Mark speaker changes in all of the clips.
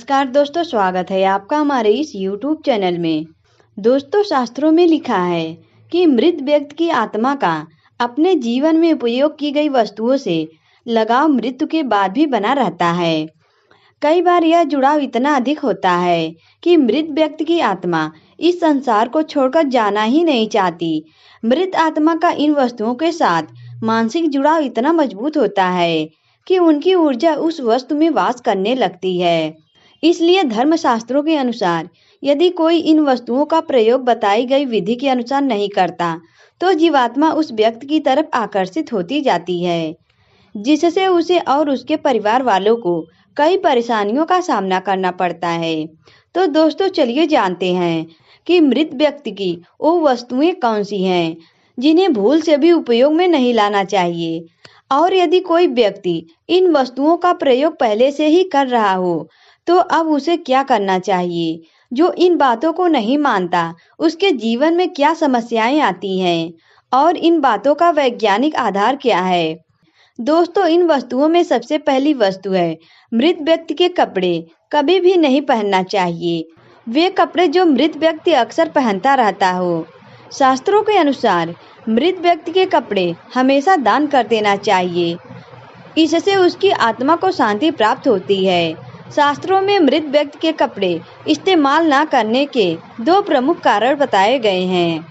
Speaker 1: नमस्कार दोस्तों, स्वागत है आपका हमारे इस YouTube चैनल में। दोस्तों, शास्त्रों में लिखा है कि मृत व्यक्ति की आत्मा का अपने जीवन में उपयोग की गई वस्तुओं से लगाव मृत्यु के बाद भी बना रहता है। कई बार यह जुड़ाव इतना अधिक होता है कि मृत व्यक्ति की आत्मा इस संसार को छोड़कर जाना ही नहीं चाहती। मृत आत्मा का इन वस्तुओं के साथ मानसिक जुड़ाव इतना मजबूत होता है कि उनकी ऊर्जा उस वस्तु में वास करने लगती है। इसलिए धर्मशास्त्रों के अनुसार यदि कोई इन वस्तुओं का प्रयोग बताई गई विधि के अनुसार नहीं करता, तो जीवात्मा उस व्यक्ति की तरफ आकर्षित होती जाती है, जिससे उसे और उसके परिवार वालों को कई परेशानियों का सामना करना पड़ता है। तो दोस्तों, चलिए जानते हैं कि मृत व्यक्ति की वो वस्तुएं कौन सी हैं जिन्हें भूल से भी उपयोग में नहीं लाना चाहिए, और यदि कोई व्यक्ति इन वस्तुओं का प्रयोग पहले से ही कर रहा हो तो अब उसे क्या करना चाहिए। जो इन बातों को नहीं मानता उसके जीवन में क्या समस्याएं आती हैं और इन बातों का वैज्ञानिक आधार क्या है। दोस्तों, इन वस्तुओं में सबसे पहली वस्तु है मृत व्यक्ति के कपड़े। कभी भी नहीं पहनना चाहिए वे कपड़े जो मृत व्यक्ति अक्सर पहनता रहता हो। शास्त्रों के अनुसार मृत व्यक्ति के कपड़े हमेशा दान कर देना चाहिए, इससे उसकी आत्मा को शांति प्राप्त होती है। शास्त्रों में मृत व्यक्ति के कपड़े इस्तेमाल न करने के दो प्रमुख कारण बताए गए हैं।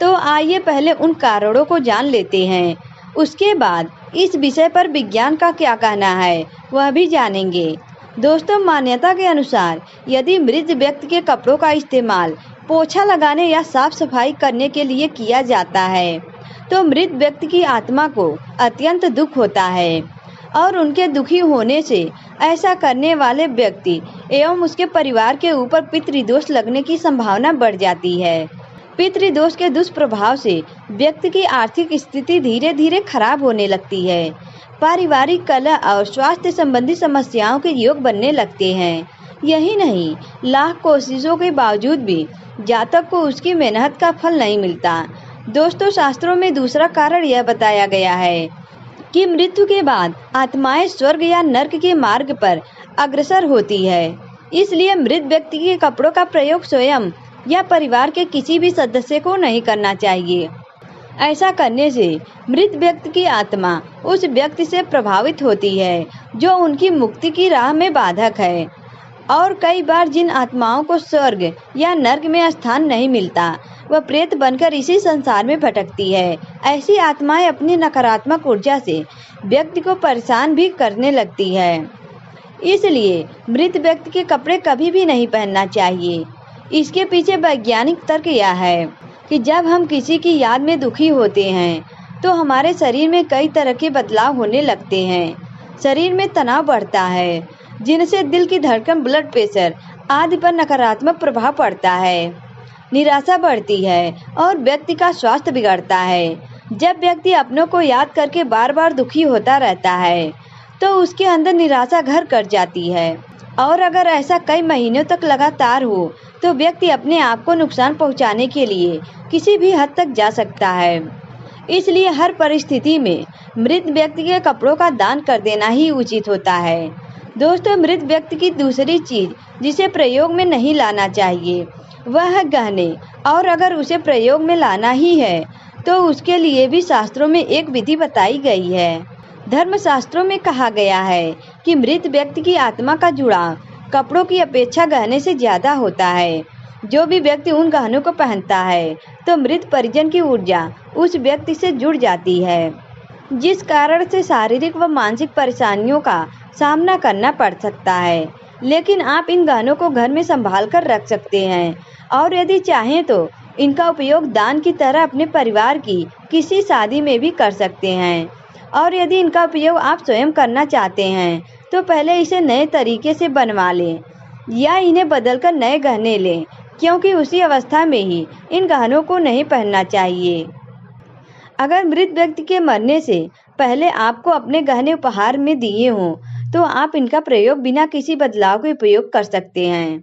Speaker 1: तो आइए पहले उन कारणों को जान लेते हैं, उसके बाद इस विषय पर विज्ञान का क्या कहना है वह भी जानेंगे। दोस्तों, मान्यता के अनुसार यदि मृत व्यक्ति के कपड़ों का इस्तेमाल पोछा लगाने या साफ सफाई करने के लिए किया जाता है तो मृत व्यक्ति की आत्मा को अत्यंत दुख होता है और उनके दुखी होने से ऐसा करने वाले व्यक्ति एवं उसके परिवार के ऊपर पितृदोष लगने की संभावना बढ़ जाती है। पितृदोष के दुष्प्रभाव से व्यक्ति की आर्थिक स्थिति धीरे धीरे खराब होने लगती है। पारिवारिक कलह और स्वास्थ्य संबंधी समस्याओं के योग बनने लगते हैं। यही नहीं, लाख कोशिशों के बावजूद भी जातक को उसकी मेहनत का फल नहीं मिलता। दोस्तों, शास्त्रों में दूसरा कारण यह बताया गया है कि मृत्यु के बाद आत्माएं स्वर्ग या नर्क के मार्ग पर अग्रसर होती है। इसलिए मृत व्यक्ति के कपड़ों का प्रयोग स्वयं या परिवार के किसी भी सदस्य को नहीं करना चाहिए। ऐसा करने से मृत व्यक्ति की आत्मा उस व्यक्ति से प्रभावित होती है जो उनकी मुक्ति की राह में बाधक है। और कई बार जिन आत्माओं को स्वर्ग या नर्क में स्थान नहीं मिलता वह प्रेत बनकर इसी संसार में भटकती है। ऐसी आत्माएं अपनी नकारात्मक ऊर्जा से व्यक्ति को परेशान भी करने लगती है। इसलिए मृत व्यक्ति के कपड़े कभी भी नहीं पहनना चाहिए। इसके पीछे वैज्ञानिक तर्क यह है कि जब हम किसी की याद में दुखी होते हैं तो हमारे शरीर में कई तरह के बदलाव होने लगते हैं। शरीर में तनाव बढ़ता है, जिनसे दिल की धड़कन, ब्लड प्रेशर आदि पर नकारात्मक प्रभाव पड़ता है। निराशा बढ़ती है और व्यक्ति का स्वास्थ्य बिगड़ता है। जब व्यक्ति अपनों को याद करके बार बार दुखी होता रहता है तो उसके अंदर निराशा घर कर जाती है, और अगर ऐसा कई महीनों तक लगातार हो तो व्यक्ति अपने आप को नुकसान पहुंचाने के लिए किसी भी हद तक जा सकता है। इसलिए हर परिस्थिति में मृत व्यक्ति के कपड़ों का दान कर देना ही उचित होता है। दोस्तों, मृत व्यक्ति की दूसरी चीज जिसे प्रयोग में नहीं लाना चाहिए वह है गहने, और अगर उसे प्रयोग में लाना ही है तो उसके लिए भी शास्त्रों में एक विधि बताई गई है। धर्मशास्त्रों में कहा गया है कि मृत व्यक्ति की आत्मा का जुड़ाव कपड़ों की अपेक्षा गहने से ज्यादा होता है। जो भी व्यक्ति उन गहनों को पहनता है तो मृत परिजन की ऊर्जा उस व्यक्ति से जुड़ जाती है, जिस कारण से शारीरिक व मानसिक परेशानियों का सामना करना पड़ सकता है। लेकिन आप इन गहनों को घर में संभाल कर रख सकते हैं, और यदि चाहें तो इनका उपयोग दान की तरह अपने परिवार की किसी शादी में भी कर सकते हैं। और यदि इनका उपयोग आप स्वयं करना चाहते हैं तो पहले इसे नए तरीके से बनवा लें या इन्हें बदलकर नए गहने लें, क्योंकि उसी अवस्था में ही इन गहनों को नहीं पहनना चाहिए। अगर मृत व्यक्ति के मरने से पहले आपको अपने गहने उपहार में दिए हों तो आप इनका प्रयोग बिना किसी बदलाव के उपयोग कर सकते हैं।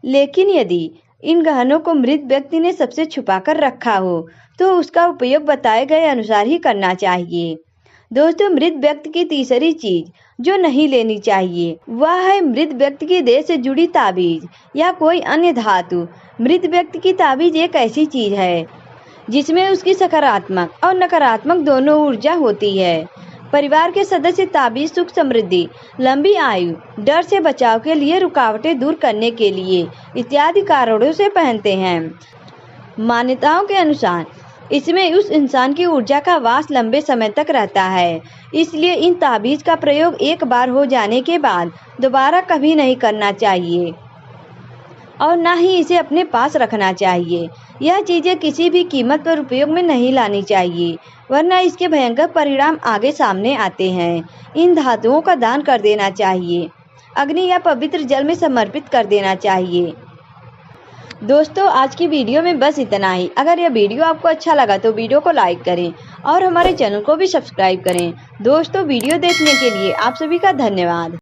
Speaker 1: लेकिन यदि इन गहनों को मृत व्यक्ति ने सबसे छुपा कर रखा हो तो उसका उपयोग बताए गए अनुसार ही करना चाहिए। दोस्तों, मृत व्यक्ति की तीसरी चीज जो नहीं लेनी चाहिए वह है मृत व्यक्ति की देह से जुड़ी ताबीज या कोई अन्य धातु। मृत व्यक्ति की ताबीज एक ऐसी चीज है जिसमें उसकी सकारात्मक और नकारात्मक दोनों ऊर्जा होती है। परिवार के सदस्य ताबीज सुख समृद्धि, लंबी आयु, डर से बचाव के लिए, रुकावटें दूर करने के लिए इत्यादि कारणों से पहनते हैं। मान्यताओं के अनुसार इसमें उस इंसान की ऊर्जा का वास लंबे समय तक रहता है, इसलिए इन ताबीज का प्रयोग एक बार हो जाने के बाद दोबारा कभी नहीं करना चाहिए और ना ही इसे अपने पास रखना चाहिए। यह चीजें किसी भी कीमत पर उपयोग में नहीं लानी चाहिए, वरना इसके भयंकर परिणाम आगे सामने आते हैं। इन धातुओं का दान कर देना चाहिए, अग्नि या पवित्र जल में समर्पित कर देना चाहिए। दोस्तों, आज की वीडियो में बस इतना ही। अगर यह वीडियो आपको अच्छा लगा तो वीडियो को लाइक करें और हमारे चैनल को भी सब्सक्राइब करें। दोस्तों, वीडियो देखने के लिए आप सभी का धन्यवाद।